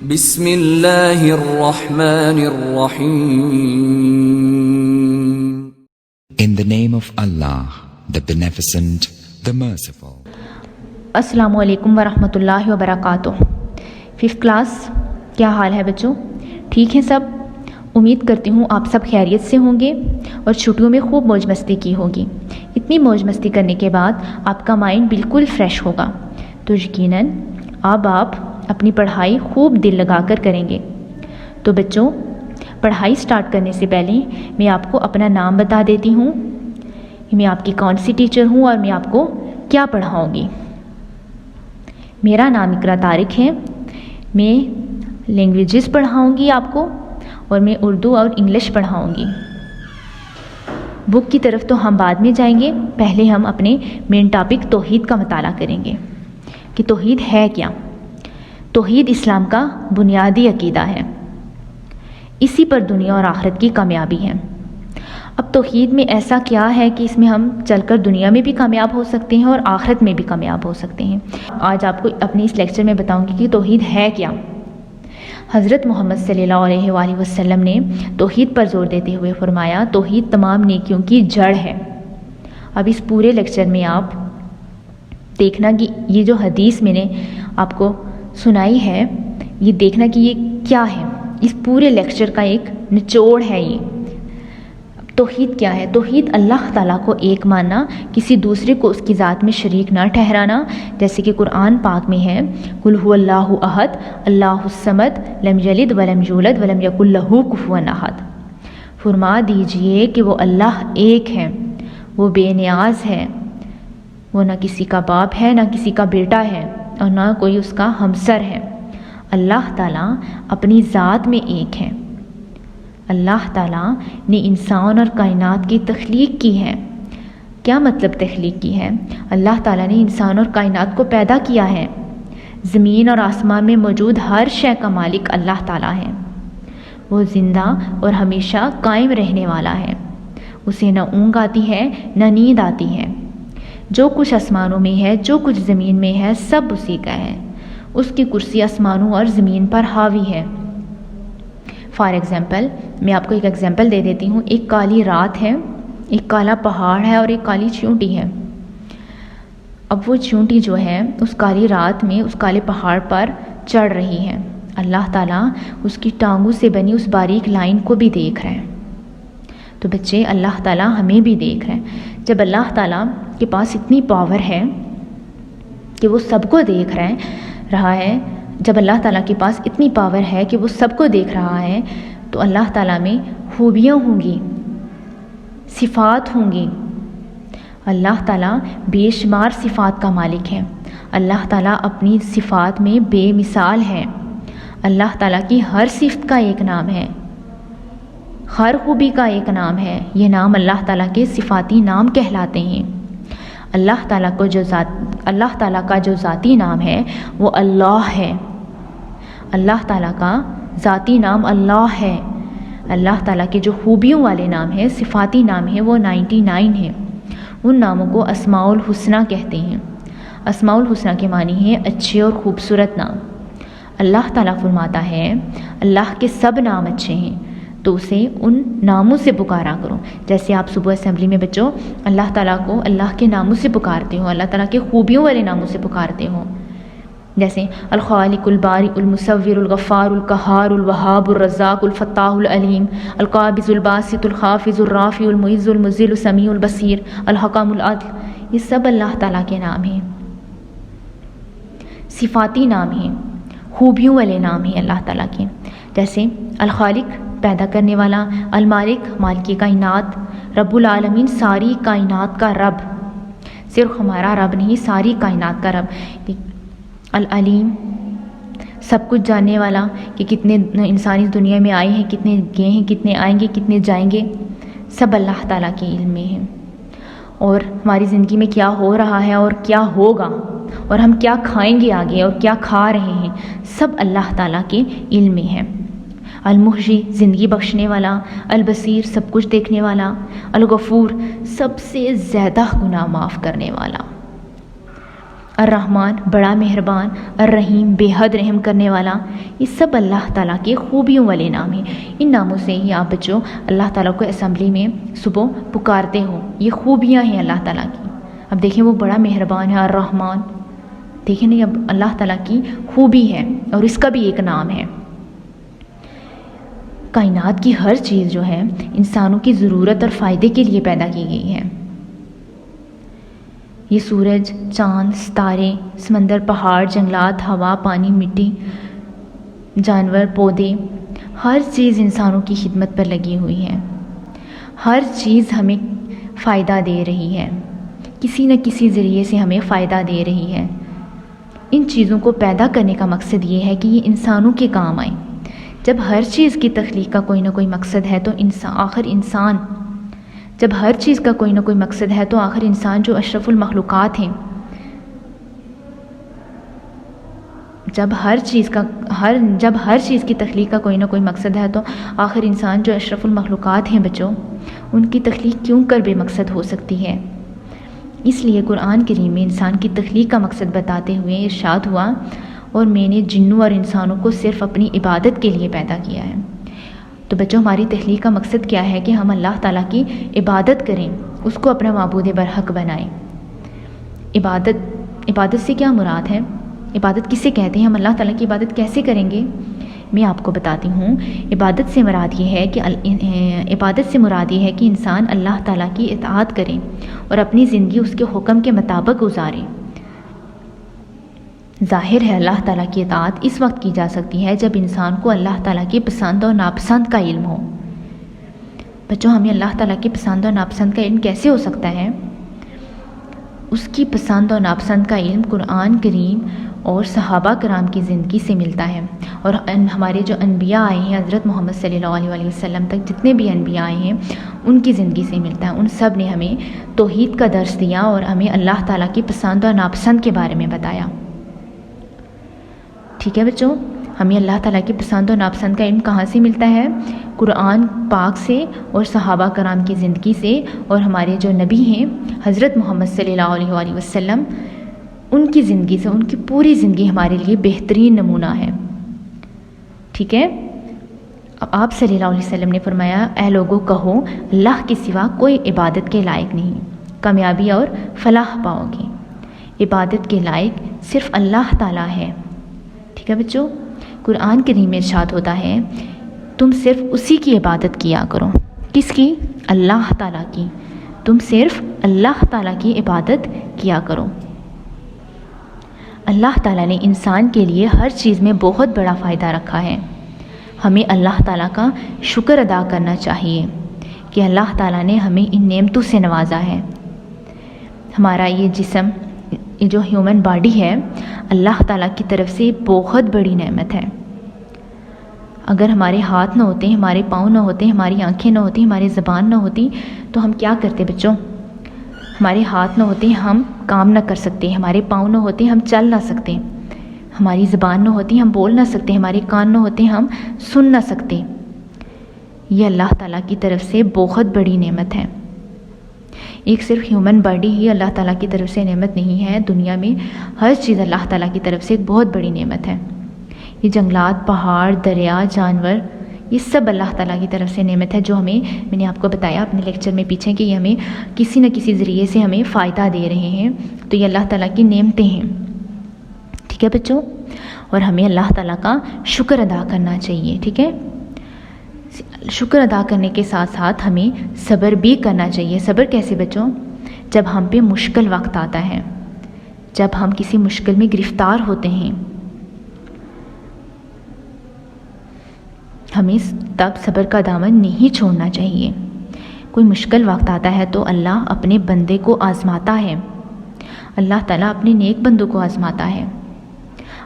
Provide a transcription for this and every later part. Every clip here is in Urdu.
بسم اللہ الرحمن الرحیم. In the name of Allah, the Beneficent, the Merciful. السلام علیکم ورحمۃ اللہ وبرکاتہ. 5th کلاس، کیا حال ہے بچوں؟ ٹھیک ہیں سب؟ امید کرتی ہوں آپ سب خیریت سے ہوں گے اور چھٹیوں میں خوب موج مستی کی ہوگی. اتنی موج مستی کرنے کے بعد آپ کا مائنڈ بالکل فریش ہوگا، تو یقیناً اب آپ اپنی پڑھائی خوب دل لگا کر کریں گے. تو بچوں، پڑھائی سٹارٹ کرنے سے پہلے میں آپ کو اپنا نام بتا دیتی ہوں. میں آپ کی کون سی ٹیچر ہوں اور میں آپ کو کیا پڑھاؤں گی. میرا نام اقرا طارق ہے. میں لینگویجز پڑھاؤں گی آپ کو، اور میں اردو اور انگلش پڑھاؤں گی. بک کی طرف تو ہم بعد میں جائیں گے، پہلے ہم اپنے مین ٹاپک توحید کا مطالعہ کریں گے کہ توحید ہے کیا. توحید اسلام کا بنیادی عقیدہ ہے. اسی پر دنیا اور آخرت کی کامیابی ہے. اب توحید میں ایسا کیا ہے کہ اس میں ہم چل کر دنیا میں بھی کامیاب ہو سکتے ہیں اور آخرت میں بھی کامیاب ہو سکتے ہیں. آج آپ کو اپنے اس لیکچر میں بتاؤں گی کہ توحید ہے کیا. حضرت محمد صلی اللہ علیہ وآلہ وسلم نے توحید پر زور دیتے ہوئے فرمایا، توحید تمام نیکیوں کی جڑ ہے. اب اس پورے لیکچر میں آپ دیکھنا کہ یہ جو حدیث میں نے آپ کو سنائی ہے، یہ دیکھنا کہ یہ کیا ہے. اس پورے لیکچر کا ایک نچوڑ ہے یہ. توحید کیا ہے؟ توحید اللہ تعالیٰ کو ایک ماننا، کسی دوسرے کو اس کی ذات میں شریک نہ ٹھہرانا، جیسے کہ قرآن پاک میں ہے قل هو اللہ احد اللہ الصمد لم یلد ولم یولد ولم یکن لہ کفوا احد. فرما دیجئے کہ وہ اللہ ایک ہے، وہ بے نیاز ہے، وہ نہ کسی کا باپ ہے نہ کسی کا بیٹا ہے اور نہ کوئی اس کا ہمسر ہے. اللہ تعالیٰ اپنی ذات میں ایک ہے. اللہ تعالیٰ نے انسان اور کائنات کی تخلیق کی ہے. کیا مطلب تخلیق کی ہے؟ اللہ تعالیٰ نے انسان اور کائنات کو پیدا کیا ہے. زمین اور آسمان میں موجود ہر شے کا مالک اللہ تعالیٰ ہے. وہ زندہ اور ہمیشہ قائم رہنے والا ہے. اسے نہ اونگ آتی ہے نہ نیند آتی ہے. جو کچھ آسمانوں میں ہے، جو کچھ زمین میں ہے، سب اسی کا ہے. اس کی کرسی آسمانوں اور زمین پر حاوی ہے. فار ایگزامپل، میں آپ کو ایک ایگزامپل دے دیتی ہوں. ایک کالی رات ہے، ایک کالا پہاڑ ہے اور ایک کالی چیونٹی ہے. اب وہ چیونٹی جو ہے اس کالی رات میں اس کالے پہاڑ پر چڑھ رہی ہے. اللہ تعالیٰ اس کی ٹانگوں سے بنی اس باریک لائن کو بھی دیکھ رہے ہیں. تو بچے، اللہ تعالیٰ ہمیں بھی دیکھ رہے ہیں. جب اللہ تعالیٰ کے پاس اتنی پاور ہے کہ وہ سب کو دیکھ رہا ہے، جب اللہ تعالیٰ کے پاس اتنی پاور ہے کہ وہ سب کو دیکھ رہا ہے، تو اللہ تعالیٰ میں خوبیاں ہوں گی، صفات ہوں گی. اللہ تعالیٰ بے شمار صفات کا مالک ہے. اللہ تعالیٰ اپنی صفات میں بے مثال ہے. اللہ تعالیٰ کی ہر صفت کا ایک نام ہے، ہر خوبی کا ایک نام ہے. یہ نام اللہ تعالیٰ کے صفاتی نام کہلاتے ہیں. اللہ تعالیٰ کا جو ذاتی نام ہے وہ اللہ ہے. اللہ تعالیٰ کا ذاتی نام اللہ ہے. اللہ تعالیٰ کے جو خوبیوں والے نام ہیں، صفاتی نام ہیں، وہ 99 ہیں. ان ناموں کو اسماء الحسنہ کہتے ہیں. اسماء الحسنہ کے معنی ہیں اچھے اور خوبصورت نام. اللہ تعالیٰ فرماتا ہے اللہ کے سب نام اچھے ہیں، تو اسے ان ناموں سے پکارا کرو. جیسے آپ صبح اسمبلی میں بچوں اللہ تعالیٰ کو اللہ کے ناموں سے پکارتے ہو، اللہ تعالیٰ کے خوبیوں والے ناموں سے پکارتے ہو، جیسے الخالق، الباری، المصور، الغفار، القہار، الوہاب، الرزاق، الفتاح، العلیم، القابض، الباسط، الخافض، الرافع، المعز، المذل، السمیع، البصیر، الحکم، العدل. یہ سب اللہ تعالیٰ کے نام ہیں، صفاتی نام ہیں، خوبیوں والے نام ہیں اللہ تعالیٰ کے. جیسے الخالق، پیدا کرنے والا، المالک، مالک کائنات، رب العالمین، ساری کائنات کا رب، صرف ہمارا رب نہیں، ساری کائنات کا رب. العلیم، سب کچھ جاننے والا کہ کتنے انسان اس دنیا میں آئے ہیں، کتنے گئے ہیں، کتنے آئیں گے، کتنے جائیں گے، سب اللہ تعالیٰ کے علم میں ہیں. اور ہماری زندگی میں کیا ہو رہا ہے اور کیا ہوگا اور ہم کیا کھائیں گے آگے اور کیا کھا رہے ہیں، سب اللہ تعالیٰ کے علم میں ہے. المحیی، زندگی بخشنے والا، البصیر، سب کچھ دیکھنے والا، الغفور، سب سے زیادہ گناہ معاف کرنے والا، الرحمن بڑا مہربان، الرحیم بے حد رحم کرنے والا، یہ سب اللہ تعالیٰ کے خوبیوں والے نام ہیں۔ ان ناموں سے ہی آپ بچوں اللہ تعالیٰ کو اسمبلی میں صبح پکارتے ہو، یہ خوبیاں ہیں اللہ تعالیٰ کی۔ اب دیکھیں وہ بڑا مہربان ہے، الرحمن، دیکھیں نہیں، اب اللہ تعالیٰ کی خوبی ہے اور اس کا بھی ایک نام ہے۔ کائنات کی ہر چیز جو ہے انسانوں کی ضرورت اور فائدے کے لیے پیدا کی گئی ہے۔ یہ سورج، چاند، ستارے، سمندر، پہاڑ، جنگلات، ہوا، پانی، مٹی، جانور، پودے، ہر چیز انسانوں کی خدمت پر لگی ہوئی ہے۔ ہر چیز ہمیں فائدہ دے رہی ہے، کسی نہ کسی ذریعے سے ہمیں فائدہ دے رہی ہے۔ ان چیزوں کو پیدا کرنے کا مقصد یہ ہے کہ یہ انسانوں کے کام آئیں۔ جب ہر چیز کی تخلیق کا کوئی نہ کوئی مقصد ہے تو جب ہر چیز کا کوئی نہ کوئی مقصد ہے تو آخر انسان جو اشرف المخلوقات ہیں، جب ہر چیز کی تخلیق کا کوئی نہ کوئی مقصد ہے تو آخر انسان جو اشرف المخلوقات ہیں بچوں، ان کی تخلیق کیوں کر بے مقصد ہو سکتی ہے؟ اس لیے قرآن کریم میں انسان کی تخلیق کا مقصد بتاتے ہوئے ارشاد ہوا، اور میں نے جنوں اور انسانوں کو صرف اپنی عبادت کے لیے پیدا کیا ہے۔ تو بچوں ہماری تخلیق کا مقصد کیا ہے کہ ہم اللہ تعالیٰ کی عبادت کریں، اس کو اپنا معبود برحق بنائیں۔ عبادت سے کیا مراد ہے؟ عبادت کسے کہتے ہیں؟ ہم اللہ تعالیٰ کی عبادت کیسے کریں گے؟ میں آپ کو بتاتی ہوں۔ عبادت سے مراد یہ ہے کہ انسان اللہ تعالیٰ کی اطاعت کرے اور اپنی زندگی اس کے حکم کے مطابق گزارے۔ ظاہر ہے اللہ تعالیٰ کی اطاعت اس وقت کی جا سکتی ہے جب انسان کو اللہ تعالیٰ کی پسند اور ناپسند کا علم ہو۔ بچوں ہمیں اللہ تعالیٰ کی پسند اور ناپسند کا علم کیسے ہو سکتا ہے؟ اس کی پسند اور ناپسند کا علم قرآن کریم اور صحابہ کرام کی زندگی سے ملتا ہے، اور ہمارے جو انبیاء آئے ہیں حضرت محمد صلی اللہ علیہ وسلم تک جتنے بھی انبیاء آئے ہیں ان کی زندگی سے ملتا ہے۔ ان سب نے ہمیں توحید کا درس دیا اور ہمیں اللہ تعالیٰ کی پسند اور ناپسند کے بارے میں بتایا۔ ٹھیک ہے بچوں، ہمیں اللہ تعالیٰ کی پسند اور ناپسند کا علم کہاں سے ملتا ہے؟ قرآن پاک سے اور صحابہ کرام کی زندگی سے، اور ہمارے جو نبی ہیں حضرت محمد صلی اللہ علیہ وسلم، ان کی زندگی سے۔ ان کی پوری زندگی ہمارے لیے بہترین نمونہ ہے۔ ٹھیک ہے، اب آپ صلی اللہ علیہ وسلم نے فرمایا، اے لوگوں کہو اللہ کے سوا کوئی عبادت کے لائق نہیں، کامیابی اور فلاح پاؤ گے۔ عبادت کے لائق صرف اللہ تعالیٰ ہے۔ ٹھیک ہے بچوں، قرآن کریم میں ارشاد ہوتا ہے تم صرف اسی کی عبادت کیا کرو۔ کس کی؟ اللہ تعالیٰ کی۔ تم صرف اللہ تعالیٰ کی عبادت کیا کرو۔ اللہ تعالیٰ نے انسان کے لیے ہر چیز میں بہت بڑا فائدہ رکھا ہے۔ ہمیں اللہ تعالیٰ کا شکر ادا کرنا چاہیے کہ اللہ تعالیٰ نے ہمیں ان نعمتوں سے نوازا ہے۔ ہمارا یہ جسم، یہ جو ہیومن باڈی ہے، اللہ تعالیٰ کی طرف سے بہت بڑی نعمت ہے۔ اگر ہمارے ہاتھ نہ ہوتے، ہمارے پاؤں نہ ہوتے، ہماری آنکھیں نہ ہوتی، ہماری زبان نہ ہوتی تو ہم کیا کرتے بچوں؟ ہمارے ہاتھ نہ ہوتے ہم کام نہ کر سکتے، ہمارے پاؤں نہ ہوتے ہم چل نہ سکتے، ہماری زبان نہ ہوتی ہم بول نہ سکتے، ہمارے کان نہ ہوتے ہم سن نہ سکتے۔ یہ اللہ تعالیٰ کی طرف سے بہت بڑی نعمت ہے۔ ایک صرف ہیومن باڈی ہی اللہ تعالیٰ کی طرف سے نعمت نہیں ہے، دنیا میں ہر چیز اللہ تعالیٰ کی طرف سے ایک بہت بڑی نعمت ہے۔ یہ جنگلات، پہاڑ، دریا، جانور، یہ سب اللہ تعالیٰ کی طرف سے نعمت ہے، جو میں نے آپ کو بتایا اپنے لیکچر میں پیچھے کہ یہ ہمیں کسی نہ کسی ذریعے سے ہمیں فائدہ دے رہے ہیں، تو یہ اللہ تعالیٰ کی نعمتیں ہیں۔ ٹھیک ہے بچوں، اور ہمیں اللہ تعالیٰ کا شکر ادا کرنا چاہیے۔ ٹھیک ہے، شکر ادا کرنے کے ساتھ ساتھ ہمیں صبر بھی کرنا چاہیے۔ صبر کیسے بچوں؟ جب ہم پہ مشکل وقت آتا ہے، جب ہم کسی مشکل میں گرفتار ہوتے ہیں، ہمیں تب صبر کا دامن نہیں چھوڑنا چاہیے۔ کوئی مشکل وقت آتا ہے تو اللہ اپنے بندے کو آزماتا ہے، اللہ تعالیٰ اپنے نیک بندوں کو آزماتا ہے۔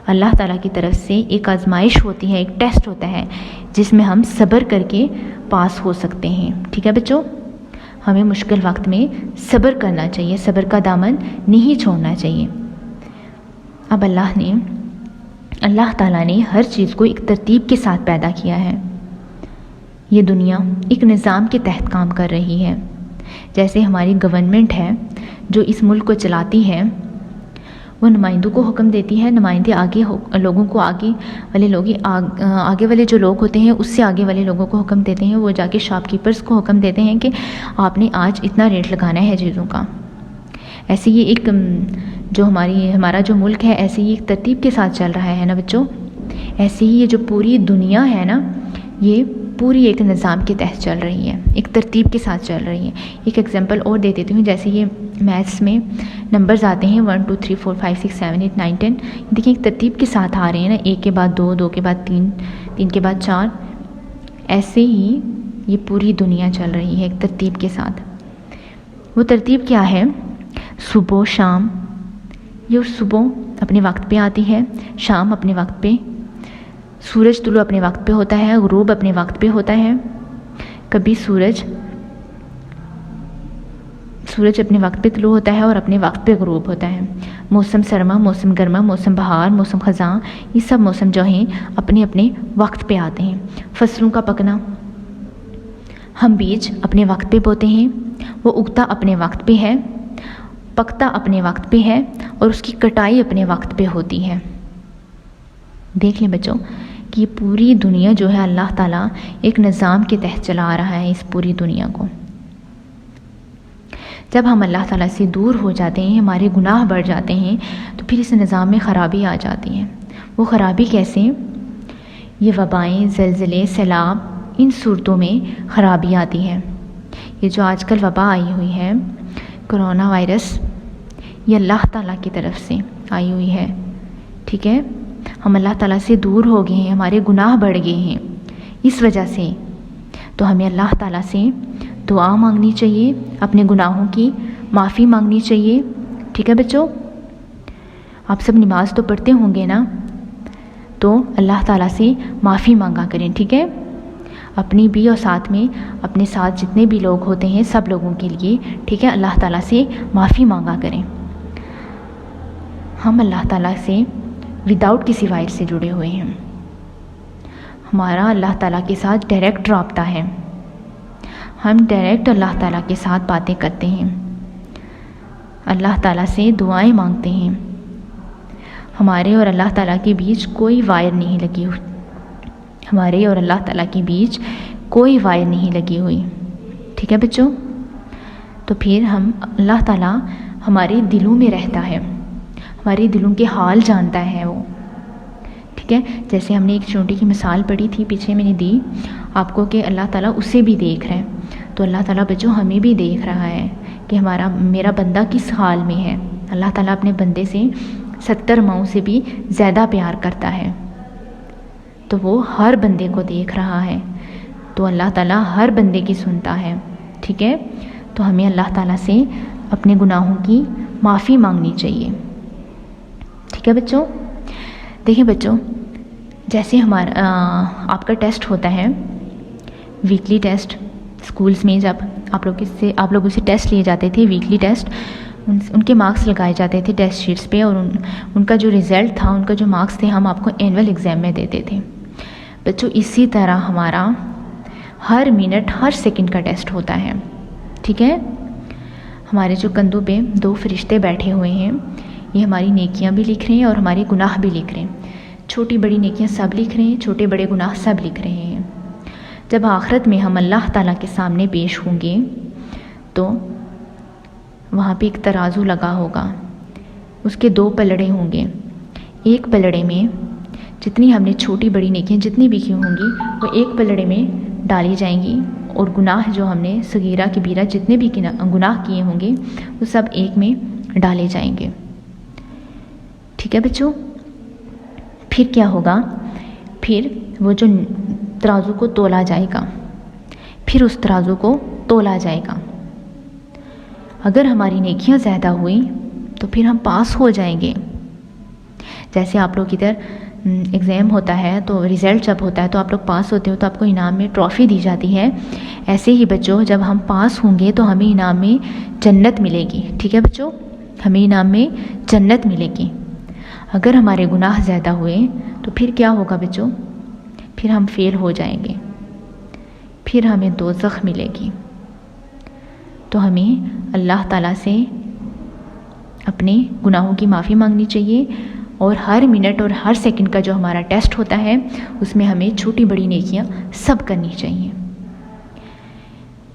اللہ تعالیٰ کی طرف سے ایک آزمائش ہوتی ہے، ایک ٹیسٹ ہوتا ہے جس میں ہم صبر کر کے پاس ہو سکتے ہیں۔ ٹھیک ہے بچوں، ہمیں مشکل وقت میں صبر کرنا چاہیے، صبر کا دامن نہیں چھوڑنا چاہیے۔ اب اللہ تعالیٰ نے ہر چیز کو ایک ترتیب کے ساتھ پیدا کیا ہے۔ یہ دنیا ایک نظام کے تحت کام کر رہی ہے۔ جیسے ہماری گورنمنٹ ہے جو اس ملک کو چلاتی ہے، وہ نمائندوں کو حکم دیتی ہے، نمائندے لوگوں کو آگے والے جو لوگ ہوتے ہیں اس سے آگے والے لوگوں کو حکم دیتے ہیں، وہ جا کے شاپ کیپرز کو حکم دیتے ہیں کہ آپ نے آج اتنا ریٹ لگانا ہے چیزوں کا۔ ایسے ہی ایک جو ہمارا جو ملک ہے ایسے ہی ایک ترتیب کے ساتھ چل رہا ہے نا بچوں، ایسے ہی یہ جو پوری دنیا ہے نا یہ پوری ایک نظام کے تحت چل رہی ہے، ایک ترتیب کے ساتھ چل رہی ہے۔ ایک ایگزامپل اور دے دیتی ہوں، جیسے یہ میتھس میں نمبرز آتے ہیں 1 2 3 4 5 6 7 8 9 10، دیکھیں ایک ترتیب کے ساتھ آ رہے ہیں نا، 1 کے بعد 2، 2 کے بعد 3، 3 کے بعد 4، ایسے ہی یہ پوری دنیا چل رہی ہے ایک ترتیب کے ساتھ۔ وہ ترتیب کیا ہے؟ صبح شام، یہ صبح اپنے وقت پہ آتی ہے، شام اپنے وقت پہ، سورج طلوع اپنے وقت پہ ہوتا ہے، غروب اپنے وقت پہ ہوتا ہے، کبھی سورج اپنے وقت پہ طلوع ہوتا ہے اور اپنے وقت پہ غروب ہوتا ہے۔ موسم سرما، موسم گرما، موسم بہار، موسم خزاں، یہ سب موسم جو ہیں اپنے اپنے وقت پہ آتے ہیں۔ فصلوں کا پکنا، ہم بیج اپنے وقت پہ بوتے ہیں، وہ اگتا اپنے وقت پہ ہے، پکتا اپنے وقت پہ ہے، اور اس کی کٹائی اپنے وقت پہ ہوتی ہے۔ دیکھ لیں بچوں کہ یہ پوری دنیا جو ہے اللہ تعالیٰ ایک نظام کے تحت چلا رہا ہے اس پوری دنیا کو۔ جب ہم اللہ تعالیٰ سے دور ہو جاتے ہیں، ہمارے گناہ بڑھ جاتے ہیں، تو پھر اس نظام میں خرابی آ جاتی ہے۔ وہ خرابی کیسے؟ یہ وبائیں، زلزلے، سیلاب، ان صورتوں میں خرابی آتی ہے۔ یہ جو آج کل وبا آئی ہوئی ہے، کرونا وائرس، یہ اللہ تعالیٰ کی طرف سے آئی ہوئی ہے، ٹھیک ہے؟ ہم اللہ تعالیٰ سے دور ہو گئے ہیں، ہمارے گناہ بڑھ گئے ہیں اس وجہ سے، تو ہمیں اللہ تعالیٰ سے دعا مانگنی چاہیے، اپنے گناہوں کی معافی مانگنی چاہیے، ٹھیک ہے بچوں؟ آپ سب نماز تو پڑھتے ہوں گے نا، تو اللہ تعالیٰ سے معافی مانگا کریں، ٹھیک ہے؟ اپنی بھی اور ساتھ میں اپنے ساتھ جتنے بھی لوگ ہوتے ہیں سب لوگوں کے لیے، ٹھیک ہے؟ اللہ تعالیٰ سے معافی مانگا کریں۔ ہم اللہ تعالیٰ سے وداؤٹ کسی وائر سے جڑے ہوئے ہیں، ہمارا اللہ تعالیٰ کے ساتھ ڈائریکٹ رابطہ ہے، ہم ڈائریکٹ اللہ تعالیٰ کے ساتھ باتیں کرتے ہیں، اللہ تعالیٰ سے دعائیں مانگتے ہیں، ہمارے اور اللہ تعالیٰ کے بیچ کوئی وائر نہیں لگی ہوئی، ہمارے اور اللہ تعالیٰ کے بیچ کوئی وائر نہیں لگی ہوئی، ٹھیک ہے بچوں؟ تو پھر اللہ تعالیٰ ہمارے دلوں میں رہتا ہے، ہمارے دلوں کے حال جانتا ہے وہ، ٹھیک ہے؟ جیسے ہم نے ایک چونٹی کی مثال پڑھی تھی پیچھے میں نے دی آپ کو کہ اللہ تعالیٰ اسے بھی دیکھ رہا ہے، تو اللہ تعالیٰ بچوں ہمیں بھی دیکھ رہا ہے کہ میرا بندہ کس حال میں ہے۔ اللہ تعالیٰ اپنے بندے سے 70 ماؤں سے بھی زیادہ پیار کرتا ہے، تو وہ ہر بندے کو دیکھ رہا ہے، تو اللہ تعالیٰ ہر بندے کی سنتا ہے، ٹھیک ہے؟ تو ہمیں اللہ تعالیٰ سے اپنے گناہوں کی معافی مانگنی چاہیے، ٹھیک ہے بچوں؟ دیکھیں بچوں، جیسے آپ کا ٹیسٹ ہوتا ہے، ویکلی ٹیسٹ، اسکولز میں جب آپ لوگوں سے ٹیسٹ لیے جاتے تھے، ویکلی ٹیسٹ، ان کے مارکس لگائے جاتے تھے ٹیسٹ شیٹس پہ، اور ان کا جو رزلٹ تھا، ان کا جو مارکس تھے، ہم آپ کو اینول ایگزام میں دیتے تھے بچوں۔ اسی طرح ہمارا ہر منٹ ہر سیکنڈ کا ٹیسٹ ہوتا ہے، ٹھیک ہے؟ ہمارے جو کندھوں پہ 2 فرشتے بیٹھے ہوئے ہیں، یہ ہماری نیکیاں بھی لکھ رہے ہیں اور ہمارے گناہ بھی لکھ رہے ہیں، چھوٹی بڑی نیکیاں سب لکھ رہے ہیں، چھوٹے بڑے گناہ سب لکھ رہے ہیں۔ جب آخرت میں ہم اللہ تعالیٰ کے سامنے پیش ہوں گے تو وہاں پہ ایک ترازو لگا ہوگا، اس کے 2 پلڑے ہوں گے، ایک پلڑے میں جتنی ہم نے چھوٹی بڑی نیکیاں جتنی بھی کی ہوں گی وہ ایک پلڑے میں ڈالی جائیں گی، اور گناہ جو ہم نے صغیرہ کبیرہ جتنے بھی گناہ کیے ہوں گے وہ سب ایک میں ڈالے جائیں گے، ٹھیک ہے بچوں؟ پھر کیا ہوگا؟ پھر وہ جو ترازو کو تولا جائے گا، پھر اس ترازو کو تولا جائے گا، اگر ہماری نیکیاں زیادہ ہوئی تو پھر ہم پاس ہو جائیں گے۔ جیسے آپ لوگ ادھر ایگزام ہوتا ہے تو رزلٹ جب ہوتا ہے تو آپ لوگ پاس ہوتے ہو تو آپ کو انعام میں ٹرافی دی جاتی ہے، ایسے ہی بچوں جب ہم پاس ہوں گے تو ہمیں انعام میں جنت ملے گی، ٹھیک ہے بچوں؟ ہمیں انعام میں جنت ملے گی۔ اگر ہمارے گناہ زیادہ ہوئے تو پھر کیا ہوگا بچوں؟ پھر ہم فیل ہو جائیں گے، پھر ہمیں دوزخ ملے گی۔ تو ہمیں اللہ تعالیٰ سے اپنے گناہوں کی معافی مانگنی چاہیے، اور ہر منٹ اور ہر سیکنڈ کا جو ہمارا ٹیسٹ ہوتا ہے اس میں ہمیں چھوٹی بڑی نیکیاں سب کرنی چاہیے۔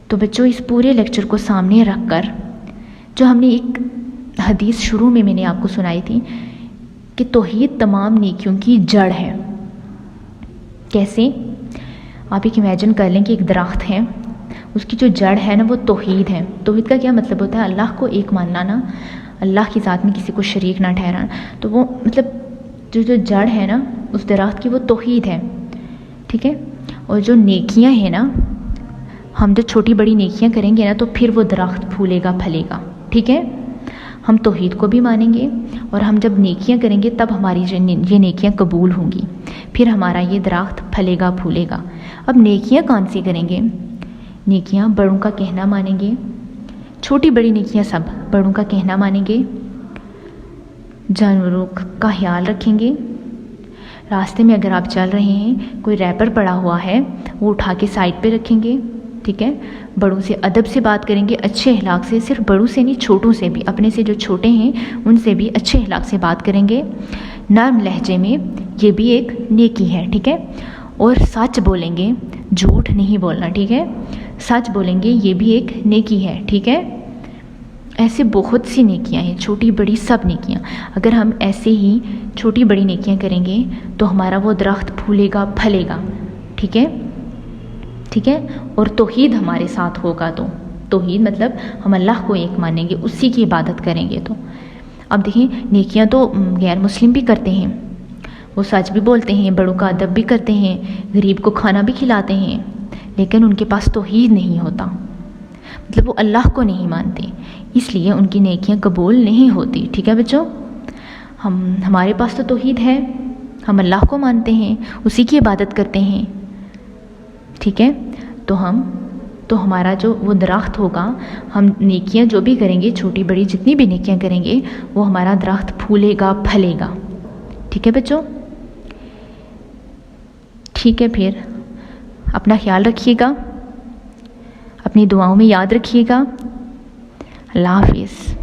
تو بچوں، اس پورے لیکچر کو سامنے رکھ کر جو ہم نے ایک حدیث شروع میں نے آپ کو سنائی تھی کہ توحید تمام نیکیوں کی جڑ ہے۔ کیسے؟ آپ ایک امیجن کر لیں کہ ایک درخت ہے، اس کی جو جڑ ہے نا وہ توحید ہے۔ توحید کا کیا مطلب ہوتا ہے؟ اللہ کو ایک ماننا نا، اللہ کی ذات میں کسی کو شریک نہ ٹھہرانا۔ تو وہ مطلب جو جڑ ہے نا اس درخت کی وہ توحید ہے، ٹھیک ہے؟ اور جو نیکیاں ہیں نا، ہم جو چھوٹی بڑی نیکیاں کریں گے نا تو پھر وہ درخت پھولے گا پھلے گا، ٹھیک ہے؟ ہم توحید کو بھی مانیں گے اور ہم جب نیکیاں کریں گے تب ہماری یہ نیکیاں قبول ہوں گی، پھر ہمارا یہ درخت پھلے گا پھولے گا۔ اب نیکیاں کون سی کریں گے؟ نیکیاں بڑوں کا کہنا مانیں گے، چھوٹی بڑی نیکیاں سب بڑوں کا کہنا مانیں گے، جانوروں کا خیال رکھیں گے، راستے میں اگر آپ چل رہے ہیں کوئی ریپر پڑا ہوا ہے وہ اٹھا کے سائڈ پہ رکھیں گے، ٹھیک ہے؟ بڑوں سے ادب سے بات کریں گے، اچھے اخلاق سے، صرف بڑوں سے نہیں چھوٹوں سے بھی، اپنے سے جو چھوٹے ہیں ان سے بھی اچھے اخلاق سے بات کریں گے، نرم لہجے میں، یہ بھی ایک نیکی ہے، ٹھیک ہے؟ اور سچ بولیں گے، جھوٹ نہیں بولنا، ٹھیک ہے؟ سچ بولیں گے، یہ بھی ایک نیکی ہے، ٹھیک ہے؟ ایسے بہت سی نیکیاں ہیں، چھوٹی بڑی سب نیکیاں۔ اگر ہم ایسے ہی چھوٹی بڑی نیکیاں کریں گے تو ہمارا وہ درخت پھولے گا پھلے گا، ٹھیک ہے؟ ٹھیک ہے؟ اور توحید ہمارے ساتھ ہوگا، تو توحید مطلب ہم اللہ کو ایک مانیں گے، اسی کی عبادت کریں گے۔ تو اب دیکھیں، نیکیاں تو غیر مسلم بھی کرتے ہیں، وہ سچ بھی بولتے ہیں، بڑوں کا ادب بھی کرتے ہیں، غریب کو کھانا بھی کھلاتے ہیں، لیکن ان کے پاس توحید نہیں ہوتا، مطلب وہ اللہ کو نہیں مانتے، اس لیے ان کی نیکیاں قبول نہیں ہوتی، ٹھیک ہے بچوں؟ ہمارے پاس تو توحید ہے، ہم اللہ کو مانتے ہیں، اسی کی عبادت کرتے ہیں، ٹھیک ہے؟ تو ہمارا جو وہ درخت ہوگا، ہم نیکیاں جو بھی کریں گے، چھوٹی بڑی جتنی بھی نیکیاں کریں گے، وہ ہمارا درخت پھولے گا پھلے گا، ٹھیک ہے بچوں؟ ٹھیک ہے، پھر اپنا خیال رکھیے گا، اپنی دعاؤں میں یاد رکھیے گا۔ اللہ حافظ۔